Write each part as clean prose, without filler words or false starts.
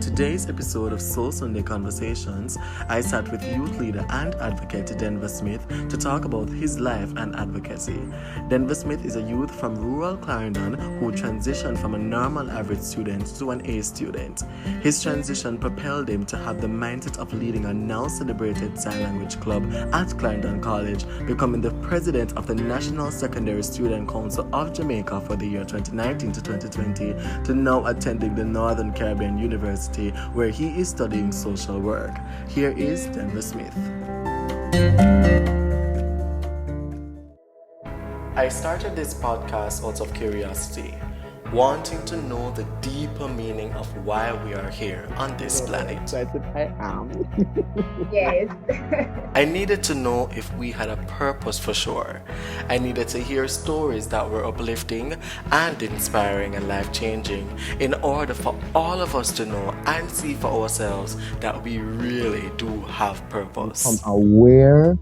today's episode of Soul Sunday Conversations, I sat with youth leader and advocate Denver Smith to talk about his life and advocacy. Denver Smith is a youth from rural Clarendon who transitioned from a normal average student to an A student. His transition propelled him to have the mindset of leading a now celebrated sign language club at Clarendon College, becoming the president of the National Secondary Student Council of Jamaica for the year 2019 to 2020, to now attending the Northern Caribbean University, where he is studying social work. Here is Denver Smith. I started this podcast out of curiosity, wanting to know the deeper meaning of why we are here on this planet. Excited I am. Yes. I needed to know if we had a purpose for sure. I needed to hear stories that were uplifting and inspiring and life-changing in order for all of us to know and see for ourselves that we really do have purpose. Become aware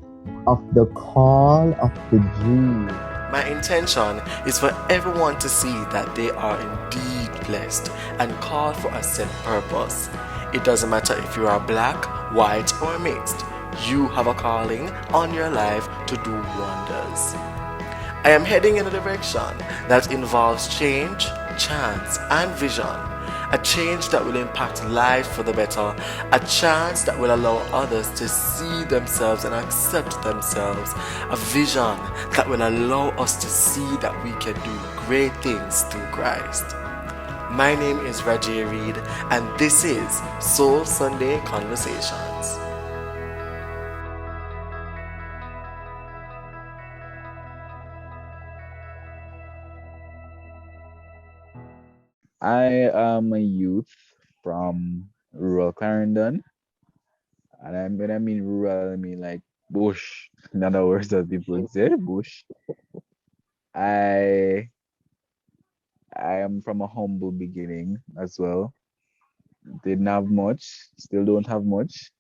of the call of the dream. My intention is for everyone to see that they are indeed blessed and called for a set purpose. It doesn't matter if you are black, white, or mixed. You have a calling on your life to do wonders. I am heading in a direction that involves change, chance, and vision. A change that will impact life for the better. A chance that will allow others to see themselves and accept themselves. A vision that will allow us to see that we can do great things through Christ. My name is Regina Reid, and this is Soul Sunday Conversations. I am a youth from rural Clarendon. And when I mean rural, I mean like bush. In other words, as people would say, bush. I I am from a humble beginning as well. Didn't have much, still don't have much.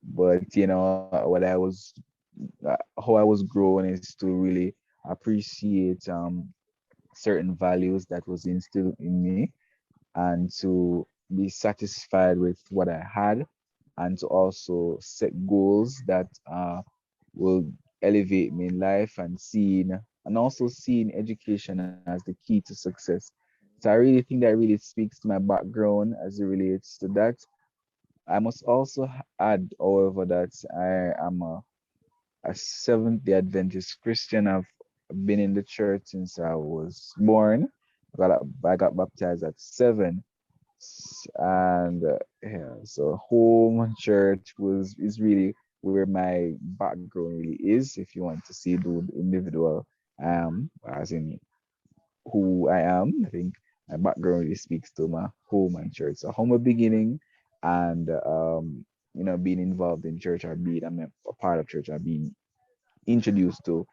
But what how I was growing is to really appreciate certain values that was instilled in me, and to be satisfied with what I had, and to also set goals that will elevate me in life, and also seeing education as the key to success. So I really think that really speaks to my background as it relates to that. I must also add, however, that I am a Seventh-day Adventist Christian. I've been in the church since I was born. I got baptized at 7, and yeah, so home and church is really where my background really is. If you want to see the individual I am, as in who I am, I think my background really speaks to my home and church. So humble beginning, and being involved in church, or being a part of church, or being introduced to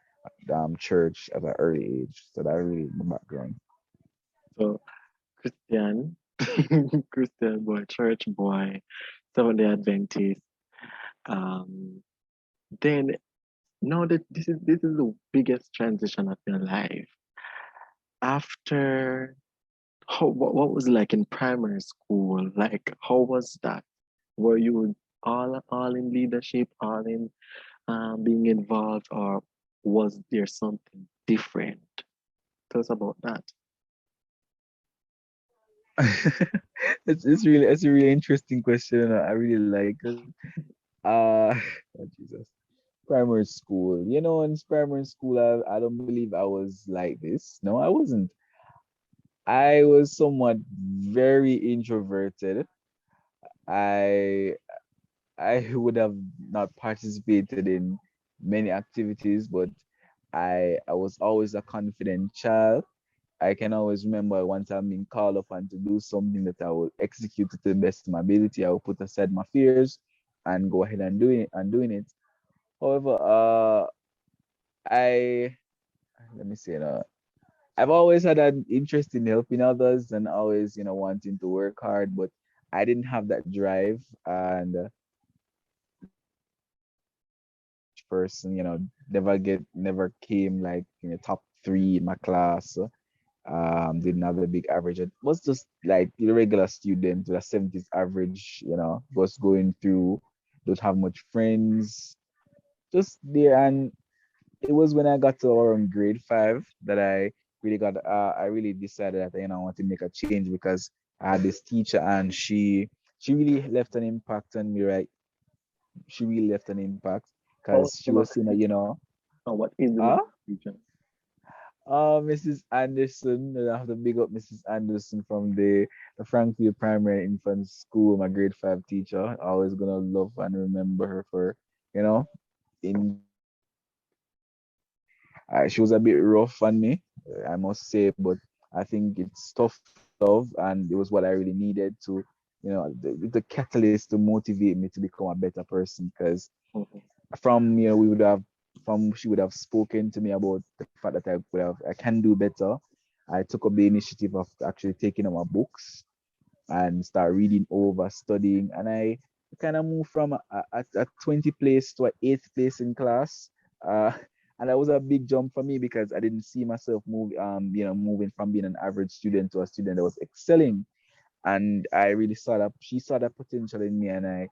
church at an early age. So that really my background. So Christian, Christian boy, church boy, Seventh Day Adventist. Um, then now that this is the biggest transition of your life. After what was it like in primary school? Like how was that? Were you all in leadership, all in being involved, or was there something different? Tell us about that. It's a really interesting question, and I really like it. Oh Jesus. Primary school. In primary school, I don't believe I was like this. No, I wasn't. I was somewhat very introverted. I I would have not participated in many activities, but I was always a confident child. I can always remember once I'm being called upon to do something, that I will execute it to the best of my ability. I will put aside my fears and go ahead and doing it. However, I let me say that I've always had an interest in helping others, and always, wanting to work hard, but I didn't have that drive. And person, never came like in the top 3 in my class. Didn't have a big average. It was just like the regular student with a 70s average, was going through, don't have much friends, just there. And it was when I got to around grade 5 that I really decided that I want to make a change, because I had this teacher, and she really left an impact on me, right? She really left an impact, What was because she the name of was the saying that, teacher? Or what is the name uh of the teacher? Mrs. Anderson. I have to big up Mrs. Anderson from the Frankfield Primary Infant School, my grade 5 teacher. Always gonna love and remember her for, you know, she was a bit rough on me, I must say, but I think it's tough love, and it was what I really needed to, the catalyst to motivate me to become a better person. Because Mhm, from we would have from she would have spoken to me about the fact that I can do better. I took up the initiative of actually taking out my books and start reading over, studying, and I kind of moved from a 20 place to an eighth place in class. Uh, and that was a big jump for me, because I didn't see myself moving from being an average student to a student that was excelling. And I really saw that she saw that potential in me, and I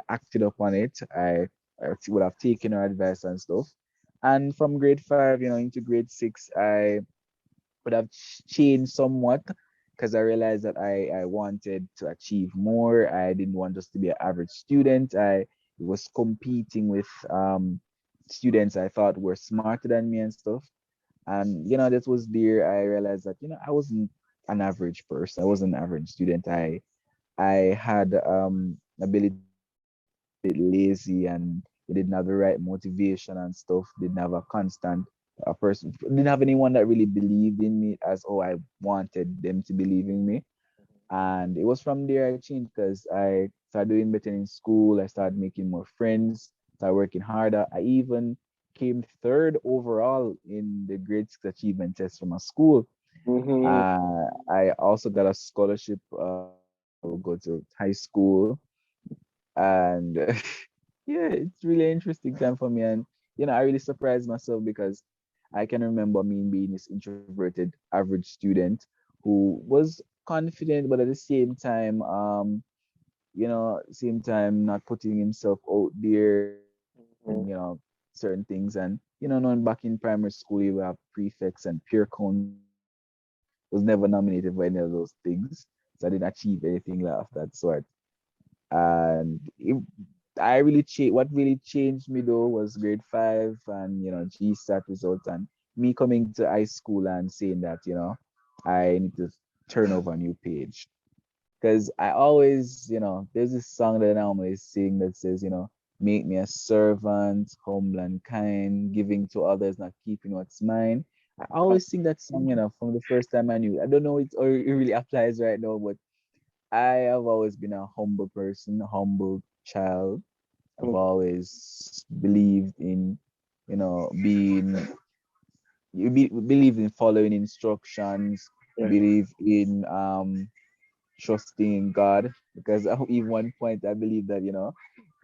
acted upon it. I would have taken her advice and stuff. And from grade 5, into grade 6, I would have changed somewhat, because I realized that I wanted to achieve more. I didn't want just to be an average student. I was competing with students I thought were smarter than me and stuff. And that was there. I realized that I wasn't an average person. I wasn't an average student. I had ability to be a bit lazy, and we didn't have the right motivation and stuff. Didn't have a constant a person. Didn't have anyone that really believed in me as I wanted them to believe in me. And it was from there I changed, because I started doing better in school. I started making more friends. Started working harder. I even came third overall in the grade 6 achievement test from my school. mhm, I also got a scholarship to go to high school, and yeah, it's really interesting time for me. And I really surprised myself, because I can remember me being this introverted average student who was confident, but at the same time not putting himself out there, and mhm. certain things. And knowing back in primary school, you have prefects and peer council and stuff. I was never nominated for any of those things, so I didn't achieve anything like of that sort. And what really changed me though was grade 5, and GSAT results, and me coming to high school and saying that I need to turn over a new page. Because I always, there's this song that I normally sing that says, make me a servant, humble and kind, giving to others, not keeping what's mine. I always sing that song, from the first time I knew it. I don't know or it really applies right now, but I have always been a humble person, a humble child. I've Mhm. always believed in, being believe in following instructions, Yeah. believe in trusting in God. Because at even one point I believe that,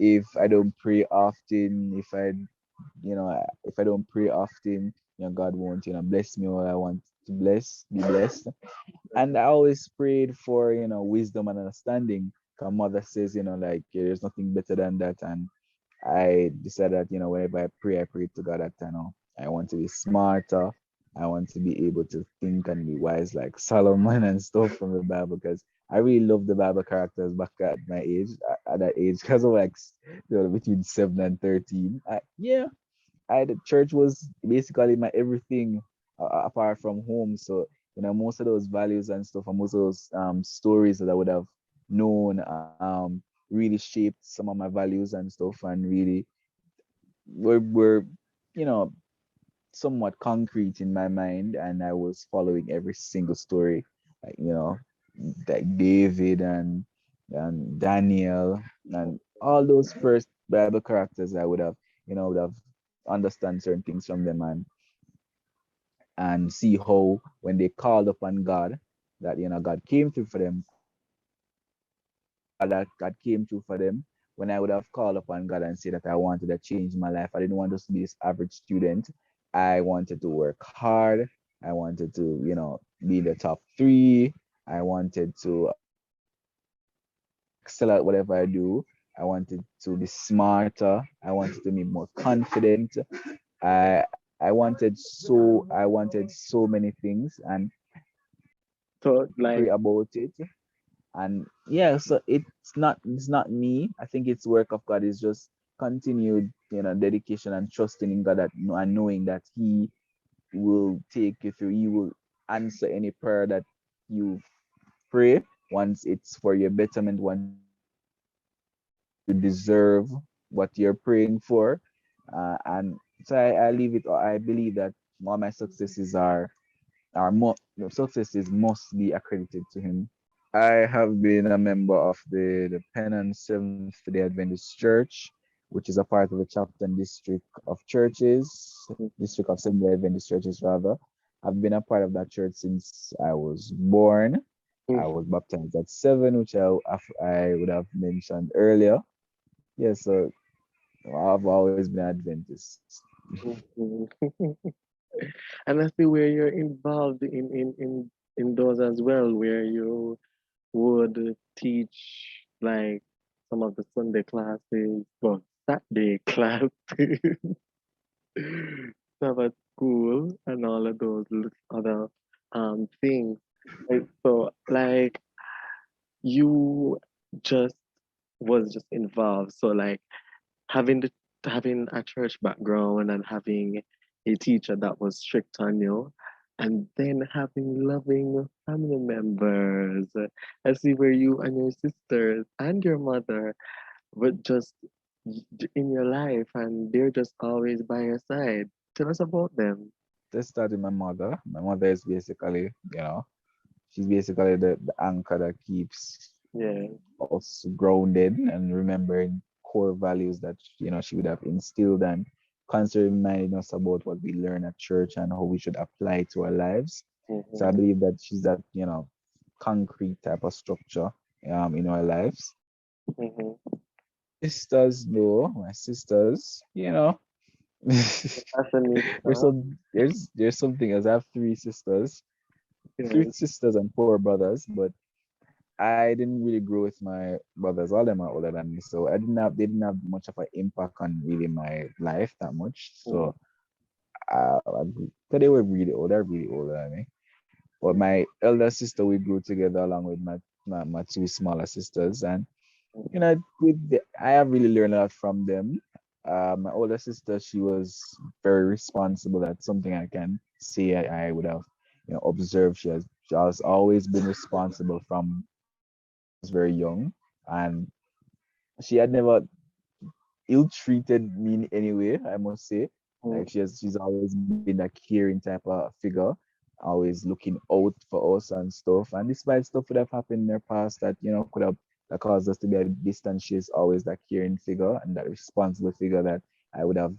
if I don't pray often, if I don't pray often, God won't, bless me or I want to be blessed. And I always prayed for, wisdom and understanding. My mother says, like, yeah, there's nothing better than that. And I decided that, whenever I pray to God that, I want to be smarter. I want to be able to think and be wise like Solomon and stuff from the Bible, because I really love the Bible characters back at my age, at that age, because of like, between 7 and 13. Yeah, the church was basically my everything, apart from home. So most of those values and stuff, and most of those stories that I would have known, really shaped some of my values and stuff, and really were you know somewhat concrete in my mind, and I was following every single story, like like David and Daniel and all those first Bible characters. I would have understand certain things from them, and see how when they called upon God, that God came through for them. God came through for them. When I would have called upon God and said that I wanted to change my life, I didn't want just to be this average student. I wanted to work hard. I wanted to, be the top three. I wanted to excel at whatever I do. I wanted to be smarter. I wanted to be more confident. I wanted so many things and So pray like, about it. And yeah, so it's not me. I think it's work of God. It's just continued, dedication and trusting in God, and knowing that He will take you through. He will answer any prayer that you pray once it's for your betterment, once you deserve what you're praying for. And so I leave it. I believe that all my successes successes must be accredited to Him. I have been a member of the Penn and Seventh Day Adventist Church, which is a part of the Chapter District of Churches, District of Seventh Day Adventist Churches, rather. I've been a part of that church since I was born. I was baptized at 7, which I would have mentioned earlier. Yeah, so I've always been Adventist. and I see where you're involved in those as well, where you would teach like some of the Sunday classes, well, Saturday classes, Sabbath school, and all of those other things. So like you just was just involved. So like having the having a church background and having a teacher that was strict on you, and then having loving family members. I see where you and your sisters and your mother were just in your life, and they're just always by your side. Tell us about them. Let's start with my mother. My mother is basically, she's basically the anchor that keeps Yeah. us grounded and remembering core values that she would have instilled, and constantly reminding us about what we learn at church and how we should apply to our lives. So I Mm-hmm. believe that she's that concrete type of structure in our lives. Mm-hmm. Sisters, though, my sisters, Fashionista. there's something else. I have three sisters, Yes. and four brothers, but I didn't really grow with my brothers. All them are older than me, so they didn't have much of an impact on really my life that much. Mm-hmm. So, but they were really old. They're really older than me. But my elder sister, we grew together along with my two smaller sisters, and I have really learned a lot from them. My older sister, she was very responsible. That's something I can say I would have, observed. She has always been responsible from was very young, and she had never ill-treated me in any way, I must say. Like she's always been that caring type of figure, always looking out for us and stuff. And despite stuff would have happened in her past that could have that caused us to be a distance, she's always that caring figure and that responsible figure that I would have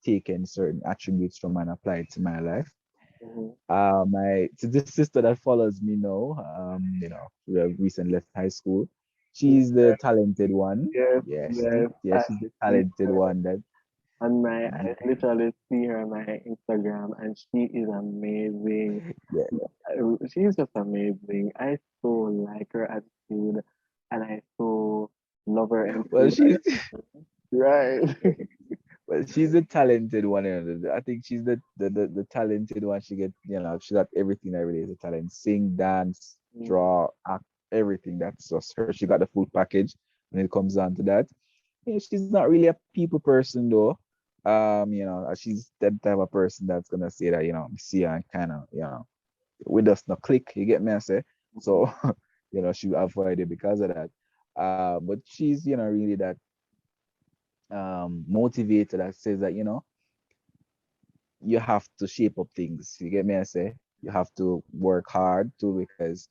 taken certain attributes from and applied to my life. Mm-hmm. My to this sister that follows me now, we have recently left high school. She's the talented one. Yes, Yeah, yes. she's the See talented her one that on my, yeah, I literally see her on my Instagram, and she is amazing. yeah. She's just amazing. I so like her attitude, and I so love her Well, she's enthusiasm. Right. she's a talented one. I think she's the talented one. She got everything that really is a talent: sing, dance, Mm, draw, act, everything. That's just her. She got the full package when it comes down to that. Yeah, she's not really a people person though. She's that type of person that's gonna say that, see her and kind of, with us no click, you get me I say. mhm, So, she avoid it because of that. But she's, really that motivator that says that, you have to shape up things. You get me I say? You have to work hard too because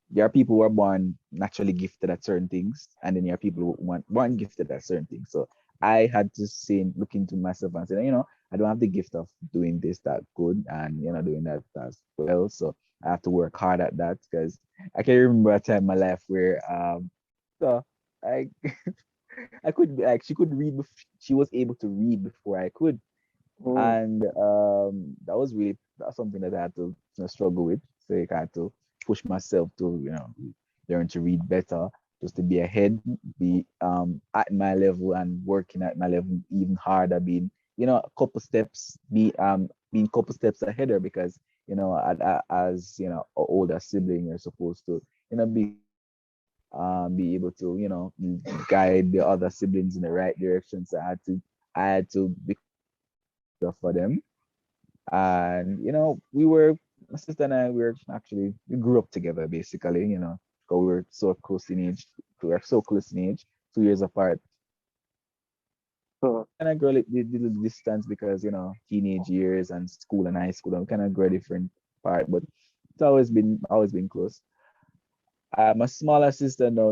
there are people who are born naturally gifted at certain things, and then there are people who weren't gifted at certain things. So I had to look into myself and say, I don't have the gift of doing this that good and doing that as well. So I have to work hard at that because I can remember a time in my life where so I I could like she could read she was able to read before I could. Mm. And that's something that I had to struggle with. So I had to push myself to learn to read better, just to be ahead, be at my level and working at my level even harder, being a couple steps, being couple steps ahead of her, because as an older sibling, you're supposed to be guided, be able to guide the other siblings in the right direction. So I had to become a better figure for them. And my sister and I, we grew up together basically, because we were so close in age. We were so close in age, 2 years apart. So, We kind of grow the distance because teenage years and school and high school, we kind of grow different part, but it's always been close. My smaller sister though,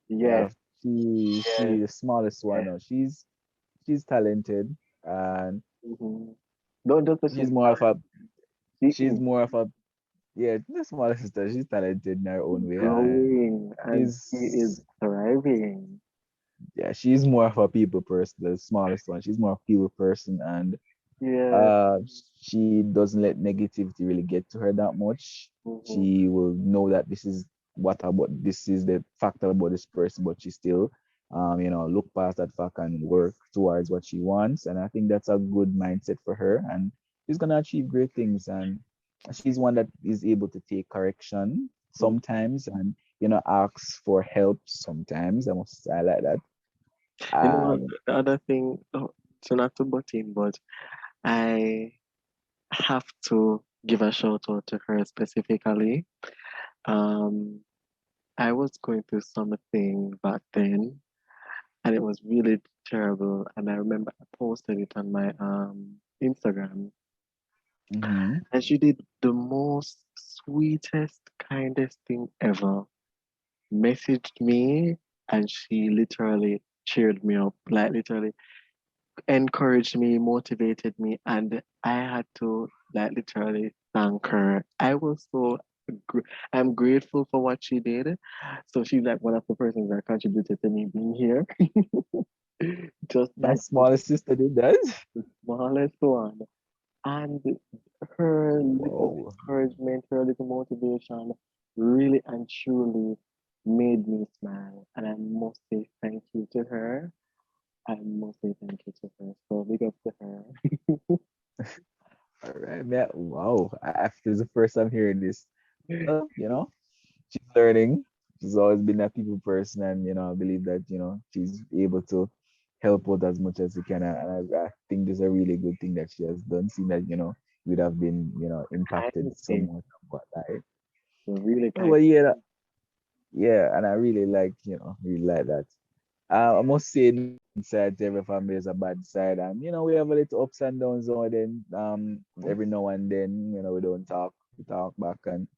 yes, she yes, the smallest one yes. now. She's talented, and Mm-hmm. Don't just say she's she's more of smart. a She she's is more of a yeah, the smaller sister. She's talented in her own way, and growing and she is she's thriving. yeah, she's more of a people person. The smallest one, she's more of a people person, and Yeah. uh, she doesn't let negativity really get to her that much. Mm-hmm. She will know that this is the fact about this person, but she still, look past that fact and work towards what she wants. And I think that's a good mindset for her, and she's gonna achieve great things. And she's one that is able to take correction sometimes, and asks for help sometimes. I like that. You know what? Um, The other thing, oh, so not to butt in, but I have to give a shout out to her specifically. Um, I was going through something back then, and it was really terrible. And I remember I posted it on my Instagram, mhm. and she did the most sweetest, kindest thing ever. Messaged me, and she literally cheered me up, like literally encouraged me, motivated me, and I had to like literally thank her. Gr- I'm grateful for what she did. So she's like one of the persons that contributed to me being here. Just My by smallest sister did that. the smallest one. And her little Whoa. encouragement, her little motivation really and truly made me smile. And I must say thank you to her. I must say thank you to her. So big up to her. All right, man. Wow. After the first time hearing this, well, she's learning. She's always been a people person, and I believe that she's able to help out as much as she can. And I think this is a really good thing that she has done. Seeing that would have been impacted Kind thing. somewhat of what I. A really Oh, kind well, yeah, yeah, and I really like that. I must say, no good side to every family is a bad side, and we have a little ups and downs. Or then, thing. every now and then, we don't talk, we talk back, and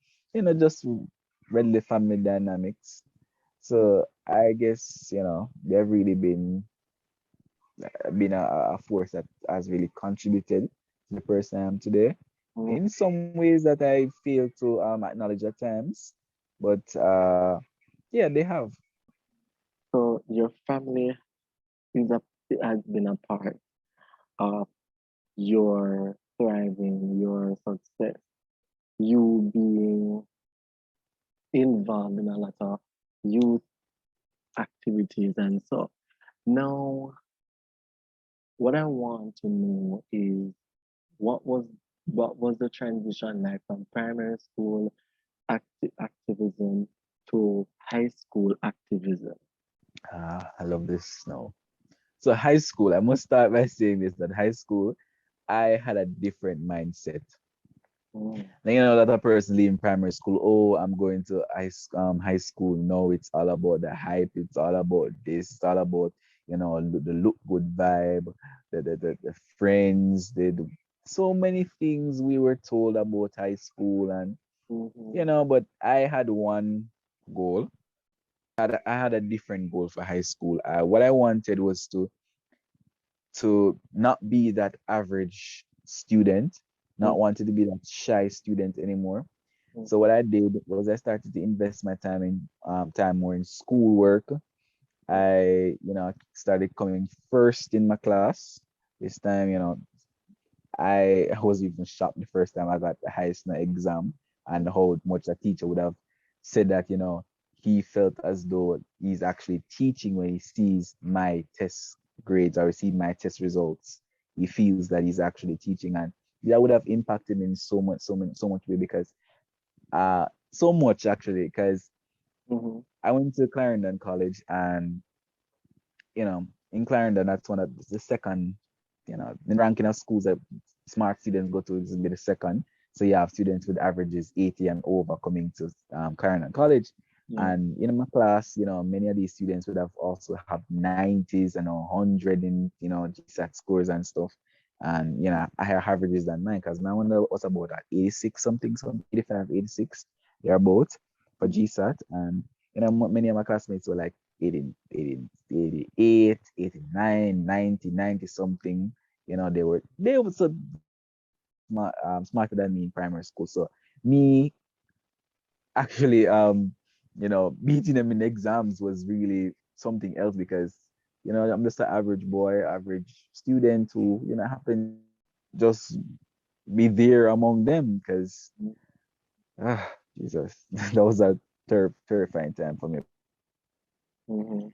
just regular family dynamics. So I guess they've really been a force that has really contributed to the person I am today. Mm. In some ways that I fail to acknowledge at times, but yeah, they have. So your family is a has been a part of your thriving, your success, you being involved in a lot of youth activities and so. Now, what I want to know is what was what was the transition like from primary school activism to high school activism? I love this now. So high school, I must start by saying this, that high school, I had a different mindset. Mm, Now, that a person leaving primary school, oh, I'm going to high school. No, it's all about the hype. It's all about this. It's all about, the look good vibe, the friends, so many things we were told about high school. And, mm-hmm, but I had one goal. I had a different goal for high school. What I wanted was to not be that average student, not wanted to be that shy student anymore. So what mm-hmm, I did was I started to invest my time more in schoolwork. I started coming first in my class. This time, I was even shocked the first time I got the highest in the exam, and how much a teacher would have said that, he felt as though he's actually teaching when he sees my test grades or see my test results. He feels that he's actually teaching, and that would have impacted me in so much way, because so much actually, because Mm-hmm. I went to Clarendon College, and in Clarendon, that's one of the second, in ranking of schools that smart students go to, is be the second. So you have students with averages 80 and over coming to Clarendon College. Yeah. And in my class, many of these students would have also have 90s and 100 in, GSAT scores and stuff. And, higher averages than mine, because my one was about at 86 something, 85, 86, thereabout for GSAT. And, many of my classmates were like 80, 80, 88, 89, 90, 90 something. They were so smarter than me in primary school. So me actually beating them in exams was really something else, because I'm just an average boy, average student who happened to just be there among them, because Jesus, that was a terrifying time for me. Mm-hmm.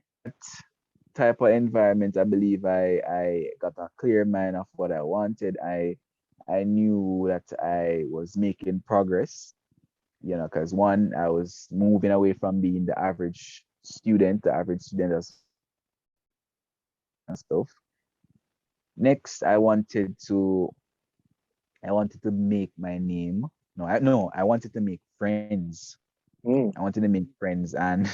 Type of environment, I believe I got a clear mind of what I wanted. I knew that I was making progress, because one, I was moving away from being the average student that's and stuff. Next, I wanted to make my name. No, I wanted to make friends. Mm. I wanted to make friends, and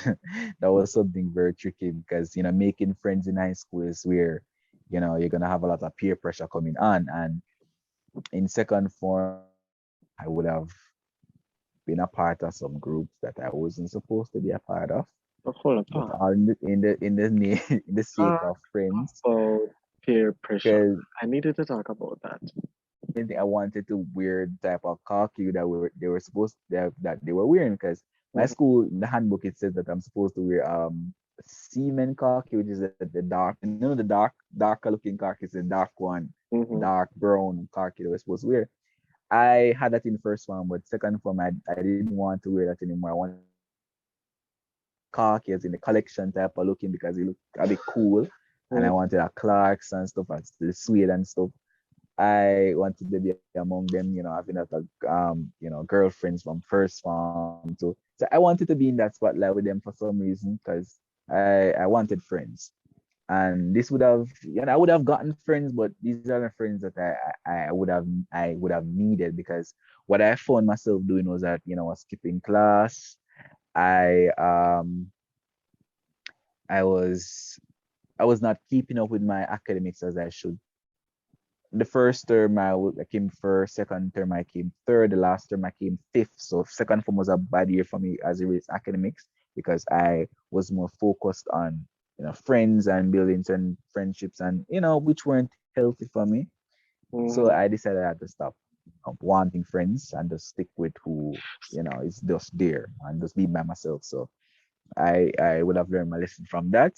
that was something very tricky, because making friends in high school is where you're gonna have a lot of peer pressure coming on. And in second form, I would have been a part of some groups that I wasn't supposed to be a part of, But hold but on. all in the name, in the sake Talk of friends. about peer pressure. Because I needed to talk about that. I wanted to wear the type of khaki that they were supposed that they were wearing, because my Mm-hmm. school, in the handbook, it says that I'm supposed to wear semen khaki, which is the dark, the darker looking khaki, is the dark one, Mm-hmm. dark brown khaki that we're supposed to wear. I had that in first form, but second form, I didn't want to wear that anymore. I wanted khaki as in the collection type of looking, because it looked a bit cool, and I wanted a Clarks and stuff, and the suede and stuff. I wanted to be among them, having a girlfriends from first form too. So I wanted to be in that spotlight with them for some reason, because I wanted friends. And this would have, I would have gotten friends, but these are the friends that I would have needed, because what I found myself doing was that, I was skipping class. I I was I was not keeping up with my academics as I should. The first term I came first, second term I came third, the last term I came fifth. So second form was a bad year for me as it relates to academics, because I was more focused on friends and building certain friendships, and which weren't healthy for me. So I Mm-hmm. decided I had to stop wanting friends and just stick with who is just there and just be by myself. So I would have learned my lesson from that.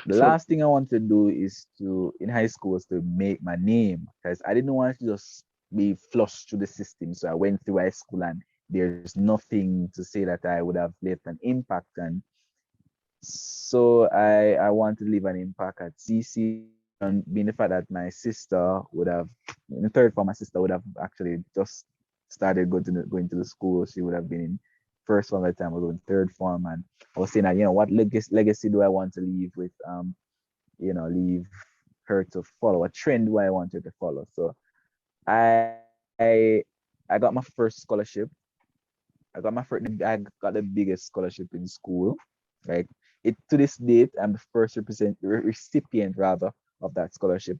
The So, last thing I want to do is to in high school was to make my name, because I didn't want to just be flushed through the system. So I went through high school, and there's nothing to say that I would have left an impact. And so I want to leave an impact at CC, and being the fact that my sister would have in the third form, my sister would have actually just started going to the school. She would have been in first form at the time, I was in third form. And I was saying that, what legacy do I want to leave with leave her to follow, a trend do I want her to follow. So I I got my first scholarship. I got the biggest scholarship in school. Like, it to this date, I'm the first recipient rather of that scholarship.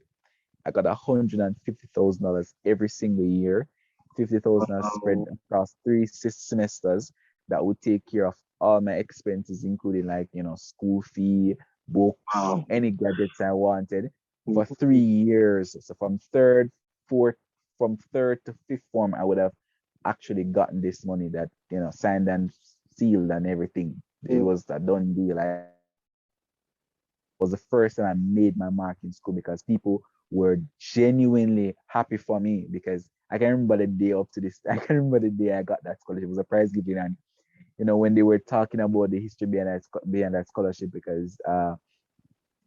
I got $150,000 every single year. 50,000 spread wow. across three semesters, that would take care of all my expenses, including, like, school fee, books, Wow. any gadgets I wanted for Mm-hmm. 3 years. So fourth, from third to fifth form, I would have actually gotten this money, that signed and sealed and everything. It was a done deal. I was the first time I made my mark in school, because people were genuinely happy for me because I can remember the day up to this. I can remember the day I got that scholarship. It was a prize giving, and when they were talking about the history behind that scholarship, because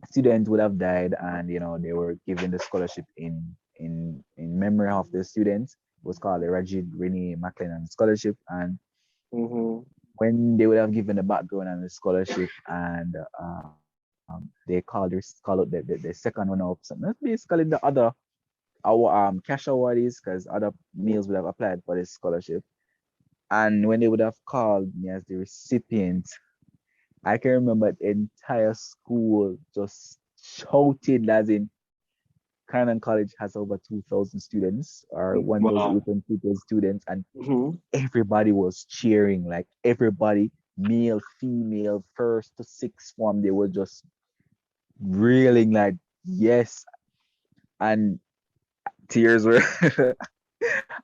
students would have died, and they were given the scholarship in memory of the students. It was called the Regina Reid Scholarship, and Mm-hmm. when they would have given the background and the scholarship, and they call it the second one up. So that's basically the other our cash awardees, because other meals would have applied for this scholarship. And when they would have called me as the recipient, I can remember the entire school just shouted, as in Canon College has over 2,000 students or Wow. 1,800 students, and Mm-hmm. everybody was cheering, like everybody, male, female, first to sixth form, they were just reeling like, yes. And tears were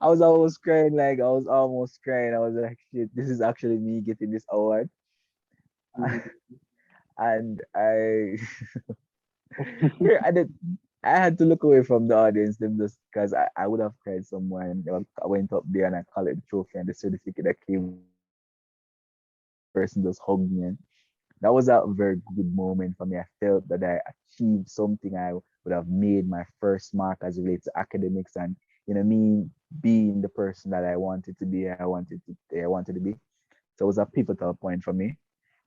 I was almost crying, like I was almost crying. I was like, shit, this is actually me getting this award. And here I did I had to look away from the audience, them just because I would have cried somewhere, and I went up there and I collected the trophy and the certificate that came with it, and the person just hugged me, and that was a very good moment for me. I felt that I achieved something. I would have made my first mark as it relates to academics, and me being the person that I wanted to be. I wanted to be. So it was a pivotal point for me.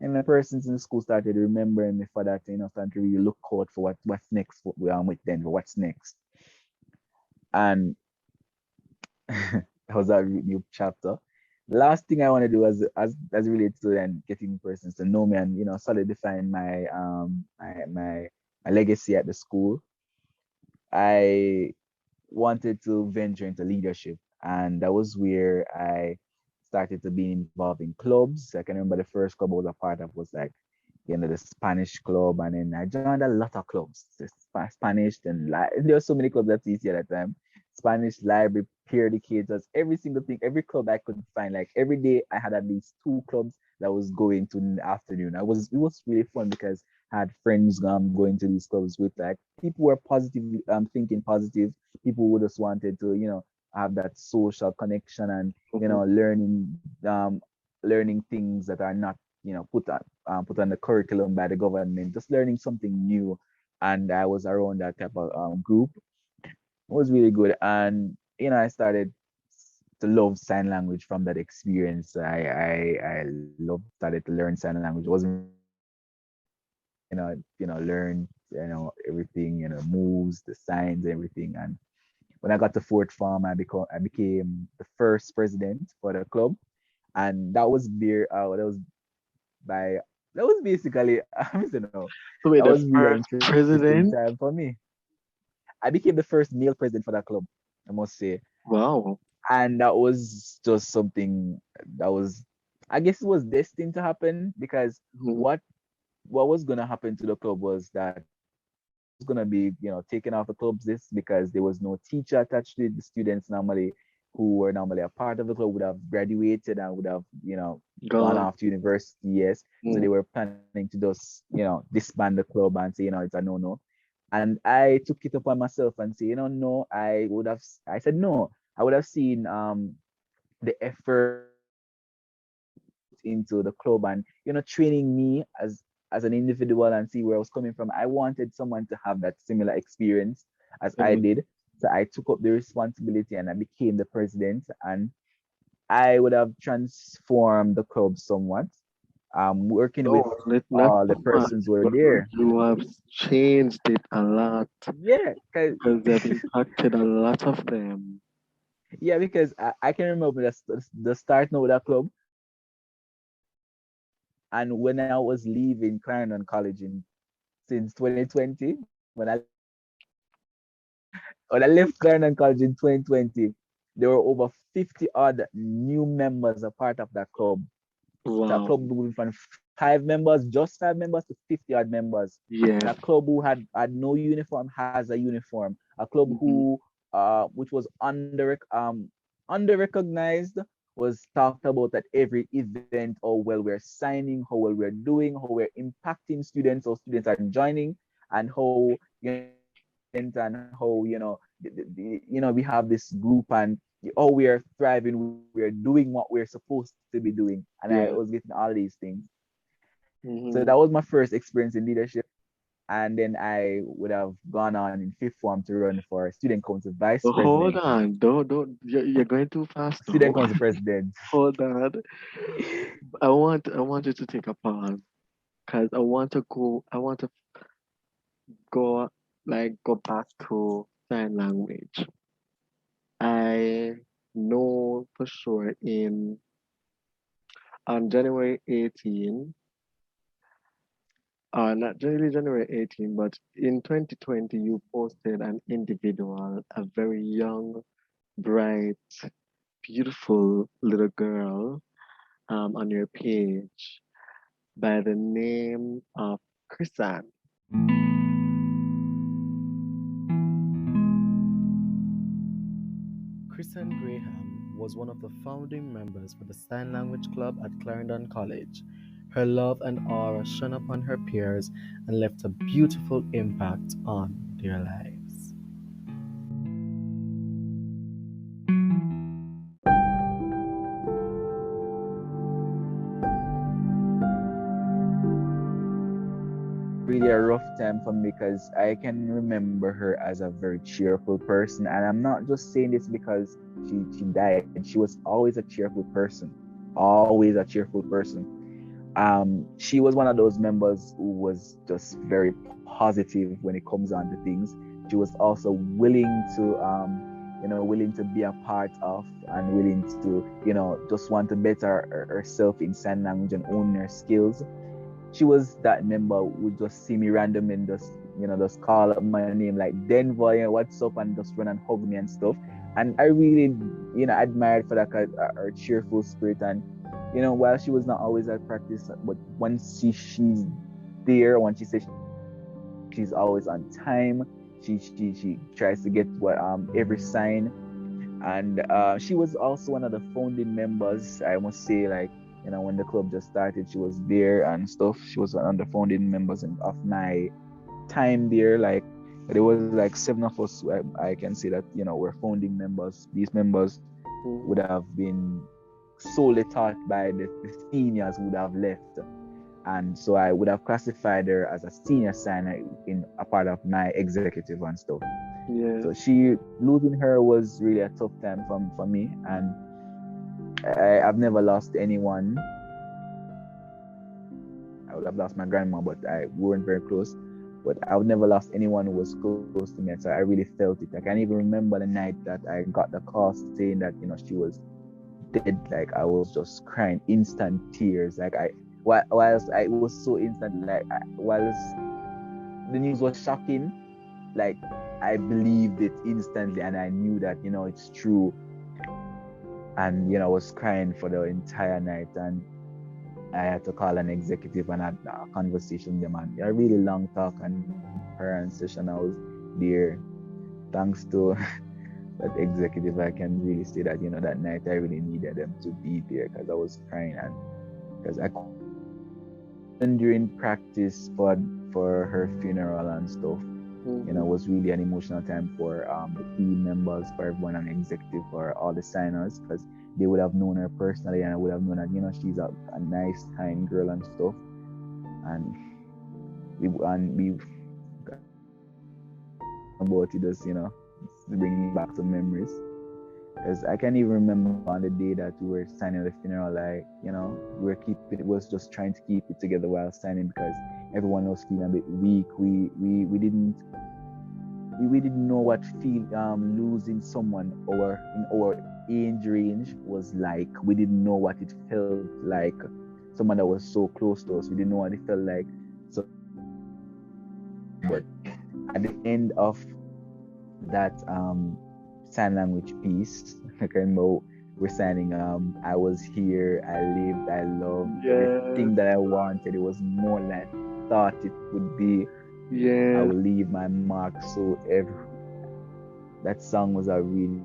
And the persons in the school started remembering me for that, starting to really look out for what's next with Denver, what's next. And that was a new chapter. The last thing I want to do as relates to and getting persons to know me and solidifying my legacy at the school. I wanted to venture into leadership, and that was where I started to be involved in clubs. I can remember the first club I was a part of was like the Spanish club, and then I joined a lot of clubs. The Spanish and there were so many clubs that's easy at that time. Spanish library, peer educators, every single thing, every club I could find. Like every day, I had at least two clubs that I was going to in the afternoon. It was really fun because I had friends going to these clubs with, like, people were positive, thinking positive. People who just wanted to have that social connection, and Mm-hmm. learning things that are not put on the curriculum by the government, just learning something new. And I was around that type of group. It was really good, and I started to love sign language from that experience. I started to learn sign language. It wasn't really hard at all. Learn everything, moves, the signs, everything. And when I got to fourth form, I became the first president for the club, and by that was basically I don't know, So that wait, the was really an first interesting time president? for me. I became the first male president for that club, I must say. Wow. And that was just something that was, I guess it was destined to happen, because Mm-hmm. what was gonna happen to the club was that I was gonna be, taken off the clubs this because there was no teacher attached to it. The students normally who were normally a part of the club would have graduated and would have, gone God. off to university, yes. So they Mm. were planning to just, disband the club and say, it's a no-no. And I took it upon myself and say, no, I said no. I would have seen the effort they put into the club, and training me as an individual, and see where I was coming from. I wanted someone to have that similar experience as I Mm. did. So I took up the responsibility and I became the president, and I would have transformed the club somewhat. Working with No, not all the so much, persons who were but there. you have changed it a lot Yeah, cause because they've impacted a lot of them. yeah, because I can remember the start now with that club, and when I was leaving Clarendon College in since 2020, when I left Clarendon College in 2020, there were over 50 odd new members a part of that club. So a Wow. club moving from 5 members, just 5 members, to 50 odd members. And Yeah. a club who had no uniform has a uniform. A club Mm-hmm. who which was under recognized, was talked about at every event, how well we're signing, how well we're doing, how we're impacting students, how students are joining, and how and how we have this group and how we are thriving, we are doing what we're supposed to be doing, and I was Yeah. getting all these things. So that Mm-hmm. was my first experience in leadership. And then I would have gone on in fifth form to run for student council vice Oh, hold president. on. Don't. You're going too fast Student now. council president. Hold on. I want you to take a pause because I want to go go back to sign language. I know for sure in on January 18, not really January 18, but in 2020, you posted an individual, a very young, bright, beautiful little girl on your page by the name of Chrisan. Kristen Graham was one of the founding members for the Sign Language Club at Clarendon College. Her love and aura shone upon her peers and left a beautiful impact on their lives. Really a rough time for me because I can remember her as a very cheerful person, and I'm not just saying this because she died. She was always a cheerful person, always a cheerful person. She was one of those members who was just very positive when it comes on to things. She was also willing to willing to be a part of and willing to just want to better herself in sign language and own her skills. She was that member who would just see me random and just call up my name like Denver, what's up, and just run and hug me and stuff. And I really admired for that her cheerful spirit. And while she was not always at practice, but once she's there, when she says she's always on time, she tries to get every sign. And she was also one of the founding members, I must say, like when the club just started, she was there and stuff. She was one of the founding members of my time there. Like there was like seven of us. I can say that we're founding members. These members would Mhm. have been solely taught by the seniors who would have left, and so I would have classified her as a senior signer in a part of my executive and stuff. So Yes. she losing her was really a tough time for me, and I've never lost anyone. I would have lost my grandma, but we weren't very close. But I would never lost anyone who was close to me, so I really felt it. I can even remember the night that I got the call saying that she was dead. Like I was just crying, instant tears. Like whilst it was so instant, like whilst the news was shocking, like I believed it instantly, and I knew that it's true. And I was crying for the entire night, and I had to call an executive and had a conversation with them, and a really long talk and parent session. I was there thanks to that executive. I can really say that that night I really needed them to be there because I was crying, and because I couldn't during practice for her funeral and stuff. It Mhm. was really an emotional time for the team members, for everyone on the executive, for all the signers, because they would have known her personally, and I would have known that she's a nice, kind girl and stuff. And we about it, just it's bringing back some memories. Because I can even remember on the day that we were signing the funeral, like we were keeping it was just trying to keep it together while signing because everyone was feeling a bit weak. We didn't know what feel losing someone or in our age range was like. We didn't know what it felt like. Someone that was so close to us. We didn't know what it felt like. So, but at the end of that sign language piece, like I remember we're signing. I was here. I lived. I loved Yes. everything that I wanted. It was more than I thought it would be. I Yes. will leave my mark. So that song was a really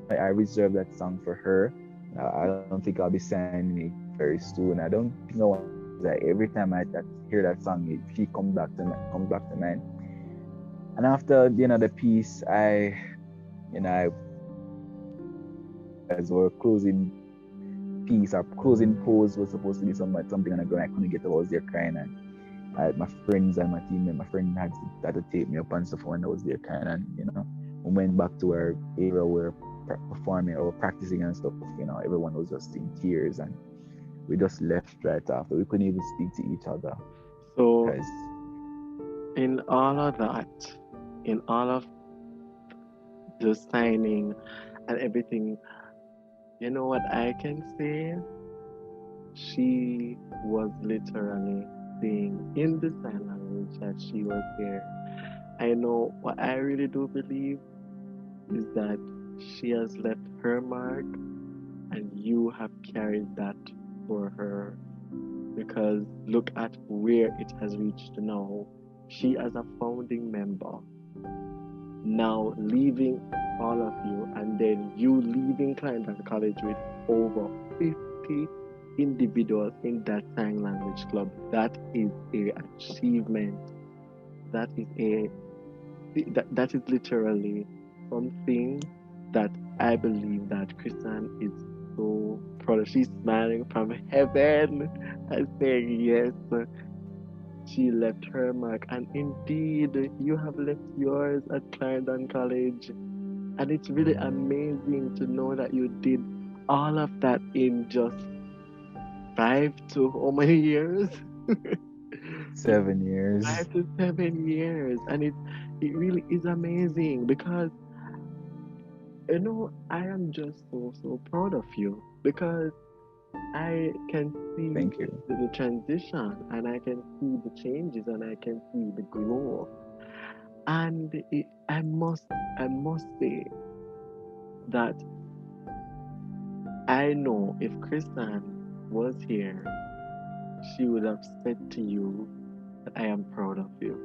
I reserved that song for her. I don't think I'll be signing it very soon. I don't think I want that every time I hear that song, she comes back to mind. And after the piece, I as we're closing piece, our closing pose was supposed to be something on the ground. I couldn't get. I was there crying, and I had my friends and my teammate. My friend had to take me up and stuff when I was there crying, and we went back to our area where performing or practicing and stuff. Everyone was just in tears, and we just left right after. We couldn't even speak to each other So, because in all of that, in all of the signing and everything, you know what I can say? She was literally saying in the sign language that she was there. I know what I really do believe is that she has left her mark and you have carried that for her, because look at where it has reached now. She, as a founding member, now leaving all of you, and then you leaving Clarendon College with over 50 individuals in that sign language club. That is a achievement. That is that is literally something that I believe that Christian is so proud of. She's smiling from heaven and saying yes. She left her mark, and indeed, you have left yours at Clarendon College. And it's really amazing to know that you did all of that in just 5 to how many years? 7 years. 5 to 7 years. And it really is amazing, because I am just so proud of you, because I can see Thank you. the transition, and I can see the changes, and I can see the growth. And I must say that I know if Kristen was here, she would have said to you that I am proud of you.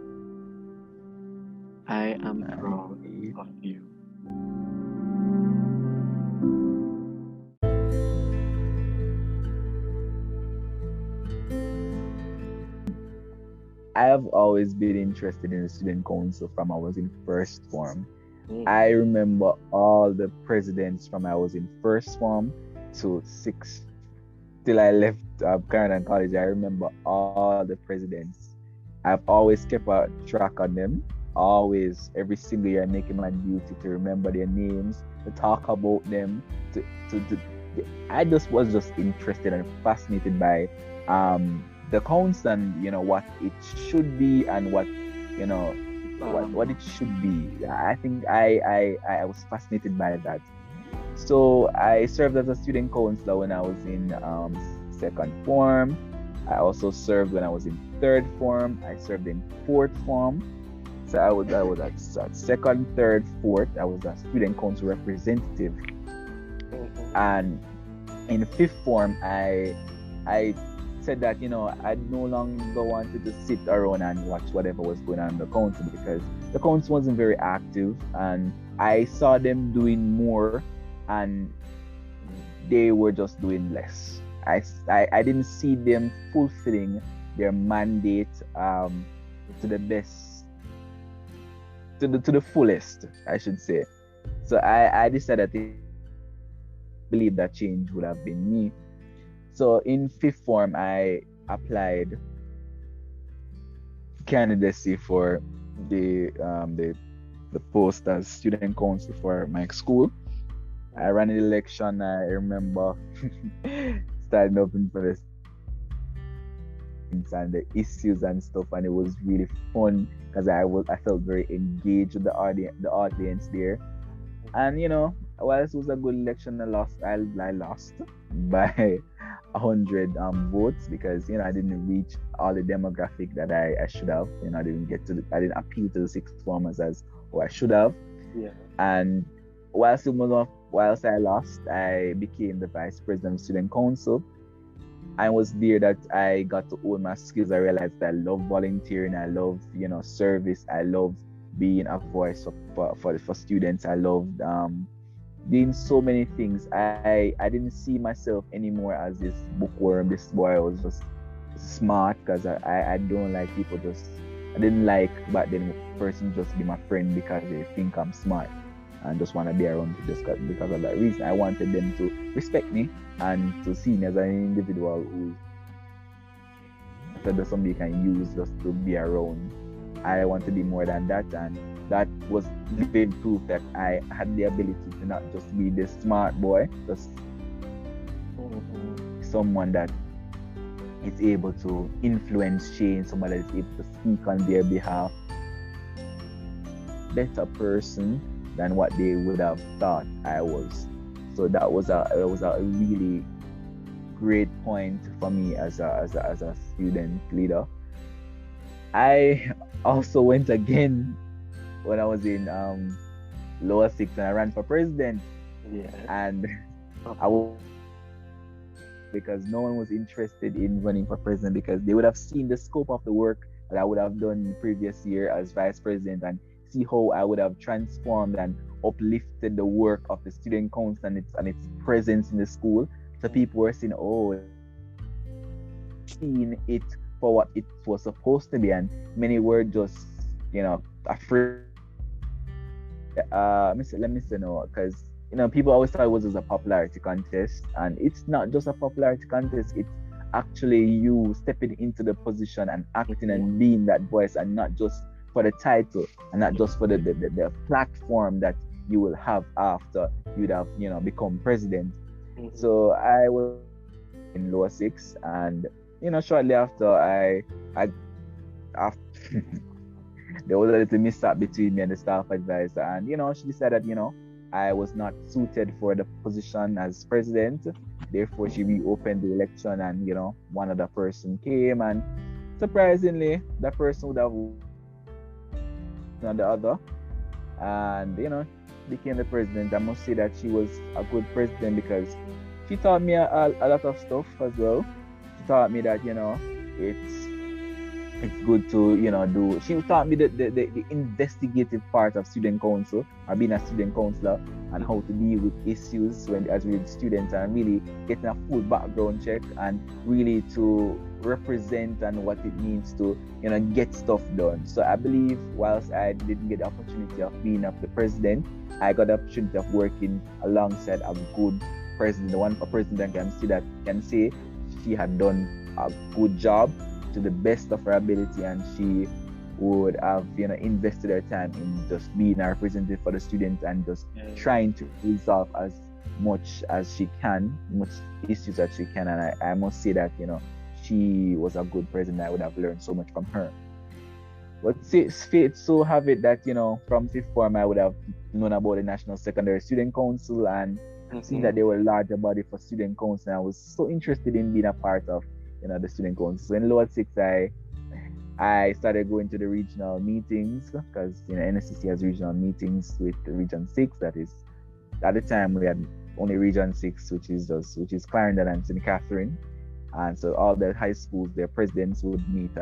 I am proud of you. I have always been interested in the student council from I was in first form. Mm. I remember all the presidents from I was in first form to sixth till I left Clarendon College. I remember all the presidents. I've always kept a track on them. Always, every single year, making my duty to remember their names, to talk about them. I was just interested and fascinated by the council and what it should be and what it should be. I think I was fascinated by that. So I served as a student councilor when I was in second form. I also served when I was in third form. I served in fourth form. So I was at second, third, fourth. I was a student council representative. And in fifth form, I said that I no longer wanted to sit around and watch whatever was going on in the council, because the council wasn't very active, and I saw them doing more and they were just doing less. I didn't see them fulfilling their mandate to the best, to the fullest, I should say. So I decided to believe that change would have been me. So in fifth form, I applied candidacy for the post as student council for my school. I ran an election. I remember standing up in front of and the issues and stuff, and it was really fun because I felt very engaged with the audience there. And while this was a good election, I lost by 100 votes, because I didn't reach all the demographic that I should have. I didn't appeal to the sixth formers as I should have. Yeah. And whilst I lost, I became the vice president of student council. I was there that I got to own my skills. I realized that I love volunteering. I love service. I love being a voice for students. I loved doing so many things. I didn't see myself anymore as this bookworm, this boy. I was just smart, because I don't like people just I didn't like back then person just be my friend because they think I'm smart and just want to be around me just because of that reason. I wanted them to respect me and to see me as an individual who instead of somebody you can use just to be around. I want to be more than that, and that was living proof that I had the ability to not just be this smart boy, just someone that is able to influence change, someone that is able to speak on their behalf, better person than what they would have thought I was. So that was a really great point for me as a student leader. I also went again when I was in lower six and I ran for president. Yeah. And I was because no one was interested in running for president because they would have seen the scope of the work that I would have done the previous year as vice president and see how I would have transformed and uplifted the work of the student council and its presence in the school. So people were saying, oh, seeing it for what it was supposed to be, and many were just, afraid. Let me say no, because people always thought it was just a popularity contest, and it's not just a popularity contest. It's actually you stepping into the position and acting and being that voice, and not just for the title, and not just for the platform that you will have after you'd have become president. So I was in lower six, and shortly after I after there was a little mishap between me and the staff advisor, and she decided I was not suited for the position as president. Therefore, she reopened the election, and one other person came, and surprisingly, that person would have not the other, and became the president. I must say that she was a good president because she taught me a lot of stuff as well. She taught me that it's good to do. She taught me the investigative part of student council, or being a student councillor, and how to deal with issues as with students, and really getting a full background check, and really to represent and what it means to get stuff done. So I believe whilst I didn't get the opportunity of being the president, I got the opportunity of working alongside a good president, a president can say she had done a good job to the best of her ability, and she would have invested her time in just being a representative for the students and just trying to resolve as much as she can, much issues that she can. And I must say that she was a good president. I would have learned so much from her. But fate so have it that from fifth form I would have known about the National Secondary Student Council and seen that they were a larger body for student council, and I was so interested in being a part of the student council. So in lower six, I started going to the regional meetings because NSCC has regional meetings with the Region 6. That is, at the time we had only Region 6, which is Clarendon and St. Catherine, and so all the high schools, their presidents would meet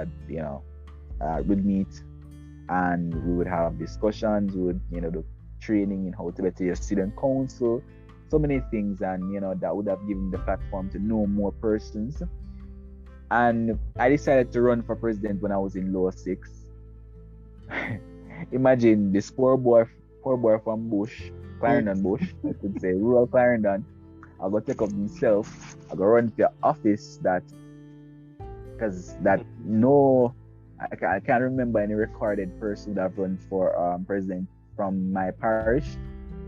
and we would have discussions. We would do training in how to better your student council, so many things, and that would have given the platform to know more persons. And I decided to run for president when I was in lower six. Imagine this poor boy from Bush, Clarendon Bush, I could say, rural Clarendon. I go take up himself. I go run for office I can't remember any recorded person that run for president from my parish.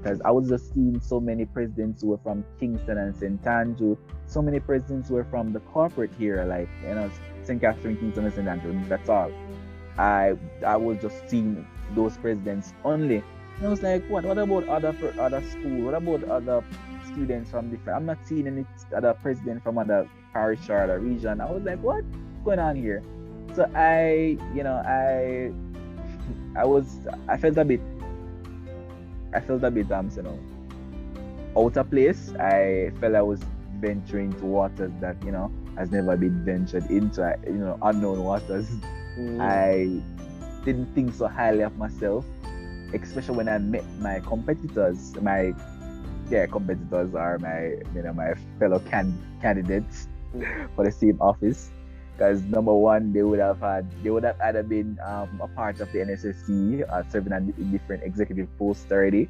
Because I was just seeing so many presidents who were from Kingston and St. Andrew, so many presidents who were from the corporate here, like St. Catherine, Kingston, and St. Andrew. That's all. I was just seeing those presidents only. And I was like, what about other school? What about other students from different? I'm not seeing any other president from other parish or other region. I was like, what's going on here? So I felt a bit out of place. I felt I was venturing into waters that has never been ventured into, unknown waters. I didn't think so highly of myself, especially when I met my competitors. My competitors are my fellow candidates for the same office. Because number one, they would have either been a part of the NSSC, serving in different executive posts already,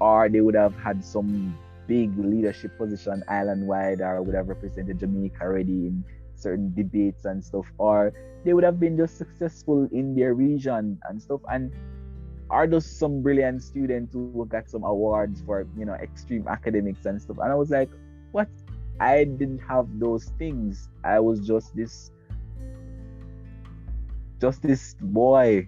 or they would have had some big leadership position island wide, or would have represented Jamaica already in certain debates and stuff, or they would have been just successful in their region and stuff. And are those some brilliant students who got some awards for extreme academics and stuff. And I was like, what? I didn't have those things. I was just this boy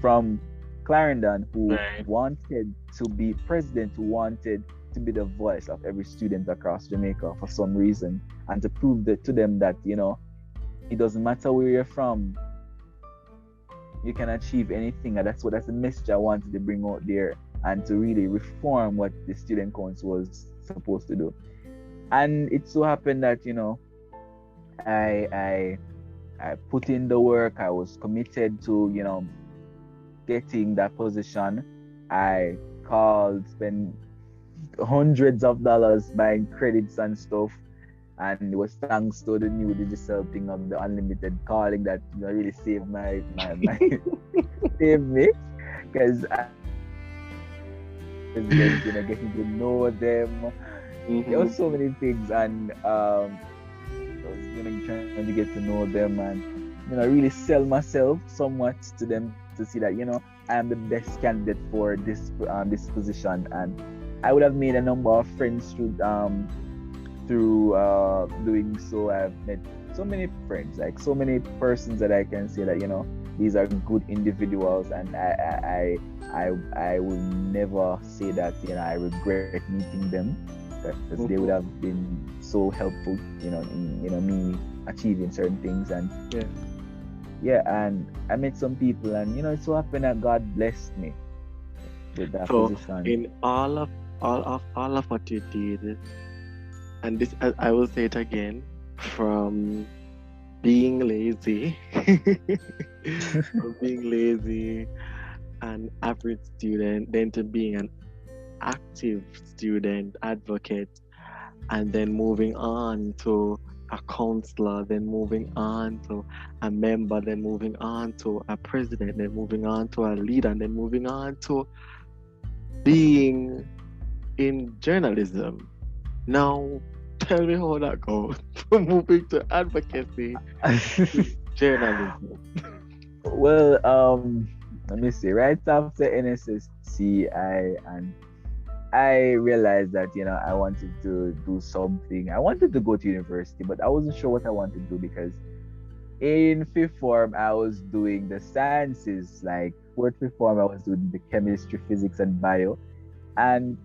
from Clarendon who Right. wanted to be president, who wanted to be the voice of every student across Jamaica for some reason, and to prove that to them that it doesn't matter where you're from, you can achieve anything. And that's the message I wanted to bring out there, and to really reform what the student council was supposed to do. And it so happened that I I I put in the work. I was committed to getting that position. I called, spent hundreds of dollars buying credits and stuff. And it was thanks to the new digital thing of the unlimited calling that really saved my saved me, because I president, getting to know them. There was so many things, and I was trying to get to know them, and really sell myself somewhat to them, to see that I am the best candidate for this position. And I would have made a number of friends through doing so. I've met so many friends, like so many persons that I can say that these are good individuals, and I will never say that I regret meeting them, because they would have been so helpful in me achieving certain things. And and I met some people, and it so happened that God blessed me with that So position. in all of what you did, and this I will say it again, from being lazy, from being lazy, an average student, then to being an active student, advocate, and then moving on to a counselor, then moving on to a member, then moving on to a president, then moving on to a leader, and then moving on to being in journalism. Now, tell me how that goes from moving to advocacy to journalism. Well, let me see. Right after NSSC, I realized that I wanted to do something. I wanted to go to university, but I wasn't sure what I wanted to do, because in fifth form I was doing the sciences. Like fourth, fifth form I was doing the chemistry, physics, and bio. And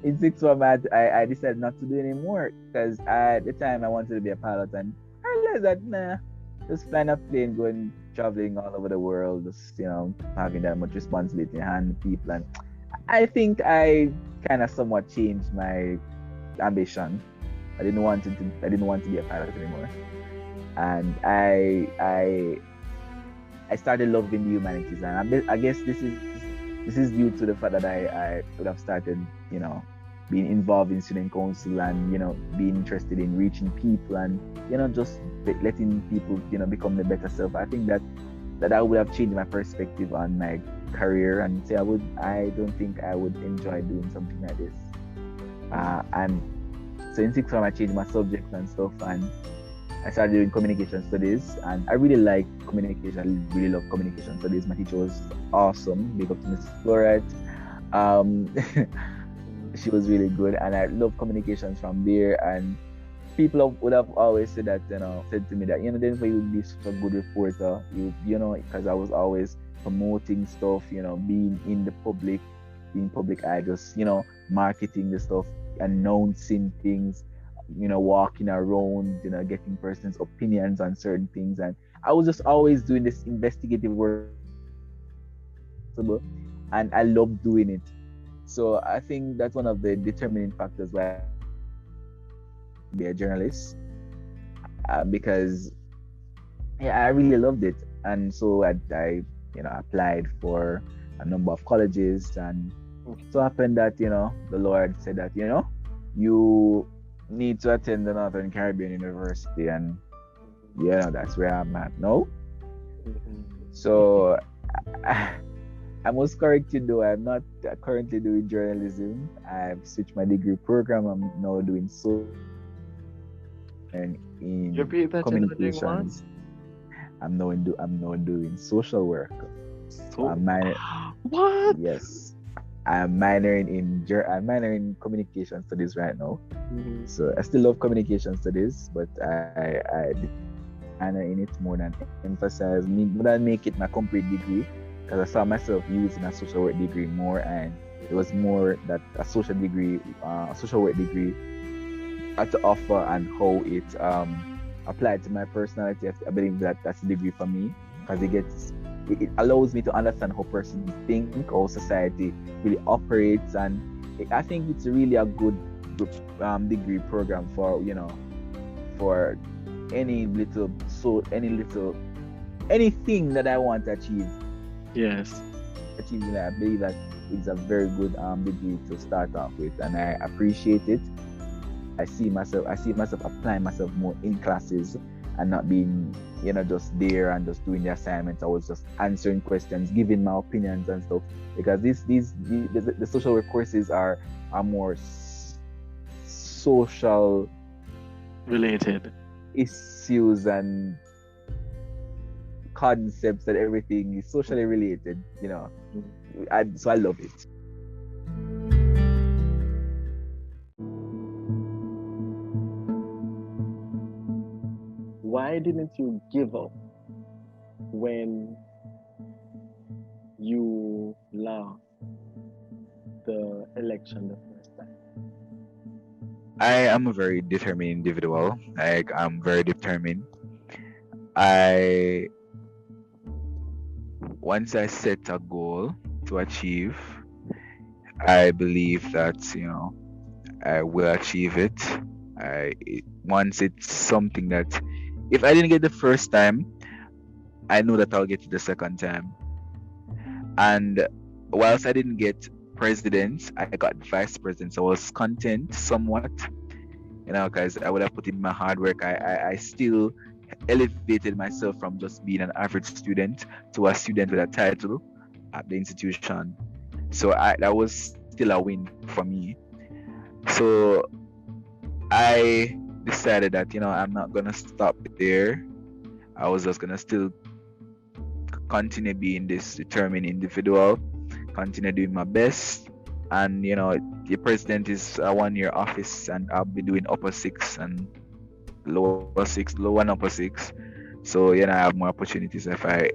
in sixth form I decided not to do anymore, because at the time I wanted to be a pilot, and I realized that just flying a plane, going traveling all over the world, just having that much responsibility and people. And I think I kind of somewhat changed my ambition. I didn't want to be a pilot anymore, and I started loving the humanities. And I guess this is due to the fact that I would have started being involved in student council, and being interested in reaching people, and just letting people become the better self. I think that I would have changed my perspective on my career, and say I don't think I would enjoy doing something like this. And so in sixth form I changed my subjects and stuff, and I started doing communication studies, and I really like communication. I really love communication studies. My teacher was awesome. Big up to Miss Florette. She was really good, and I love communications from there. And people would have always said to me that then you would be such a good reporter. Because I was always promoting stuff, being in the public, being public eye, just marketing the stuff, announcing things, walking around, getting persons' opinions on certain things. And I was just always doing this investigative work, and I love doing it. So I think that's one of the determining factors why I be a journalist, because I really loved it. And so I applied for a number of colleges, and so happened that the Lord said that you need to attend the Northern Caribbean University. And that's where I'm at now. Mhm. So I must correct you though. I'm not currently doing journalism. I've switched my degree program. I'm now doing social work and in Repeat that you're not doing what? communications. I'm now doing social work. So So, I'm minor. what? Yes, I'm minoring in communication studies right now. Mhm. So I still love communication studies, but I decided to minor in it more than emphasize me, more than make it my complete degree, because I saw myself using a social work degree more, and it was more that a social work degree had to offer and how it applied to my personality. I believe that that's a degree for me because it allows me to understand how persons think, how society really operates, and I think it's really a good degree program for for any little anything that I want to achieve. Yes. Achieving that, I believe that it's a very good degree to start off with, and I appreciate it. I see myself applying myself more in classes and not being just there and just doing the assignments. I was just answering questions, giving my opinions and stuff, because the social work courses are more social Related. issues and concepts, and everything is socially related. Mhm. So I love it. Why didn't you give up when you lost the election the first time? I am a very determined individual. Like, I'm very determined. I Once I set a goal to achieve, I believe that I will achieve it. Once it's something that if I didn't get the first time, I know that I'll get it the second time. And whilst I didn't get president, I got vice president. So I was content somewhat, because I would have put in my hard work. I still elevated myself from just being an average student to a student with a title at the institution. So that was still a win for me. So I decided that I'm not gonna stop there. I was just gonna still continue being this determined individual, continue doing my best. And the president is a 1 year office, and I'll be doing upper six and lower and upper six. So I have more opportunities if I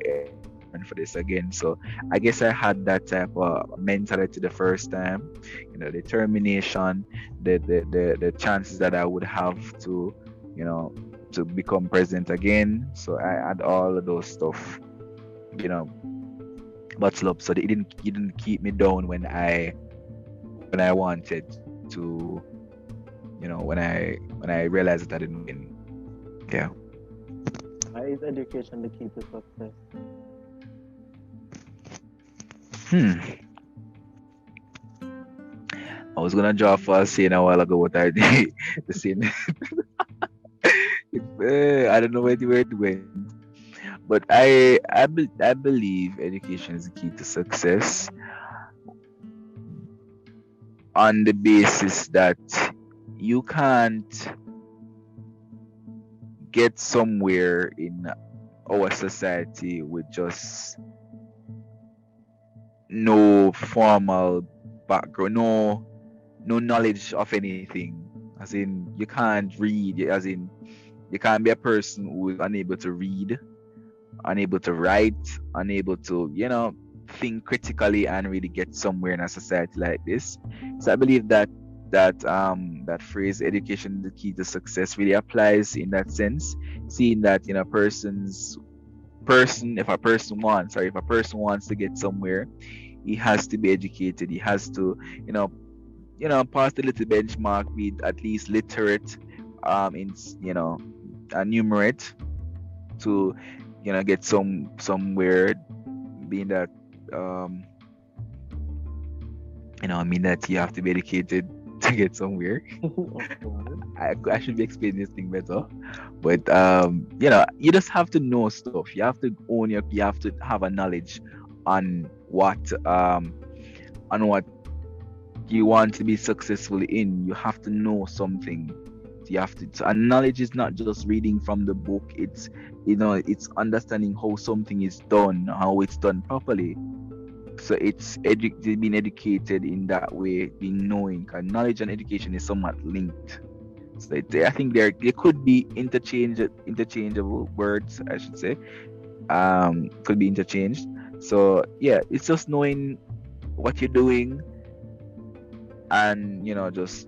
run for this again. So I guess I had that type of mentality the first time, determination, the chances that I would have to, to become president again. So I had all of those stuff, bottled up. So it didn't keep me down when I wanted to, when I realized that I didn't win. Yeah. Why is education the key to success? Hmm. I was gonna draw for a scene a while ago, but I did the scene. I don't know where it went. But I believe education is the key to success, on the basis that you can't get somewhere in our society with just no formal background, no knowledge of anything. As in, you can't read. As in, you can't be a person who is unable to read, unable to write, unable to think critically and really get somewhere in a society like this. So I believe that phrase, education is the key to success, really applies in that sense. Seeing that if a person wants to get somewhere, he has to be educated. He has to you know pass the little benchmark, be at least literate, in numerate, to get somewhere, being that, I mean that you have to be educated. to get somewhere. Of course. I should be explaining this thing better. But you just have to know stuff. You have to own you have to have a knowledge on what you want to be successful in. You have to know something. You have to, and knowledge is not just reading from the book. It's understanding how something is done, how it's done properly. So it's being educated in that way, being knowing. Because knowledge and education is somewhat linked. So I think there could be interchangeable words, I should say. Could be interchanged. So yeah, it's just knowing what you're doing, and just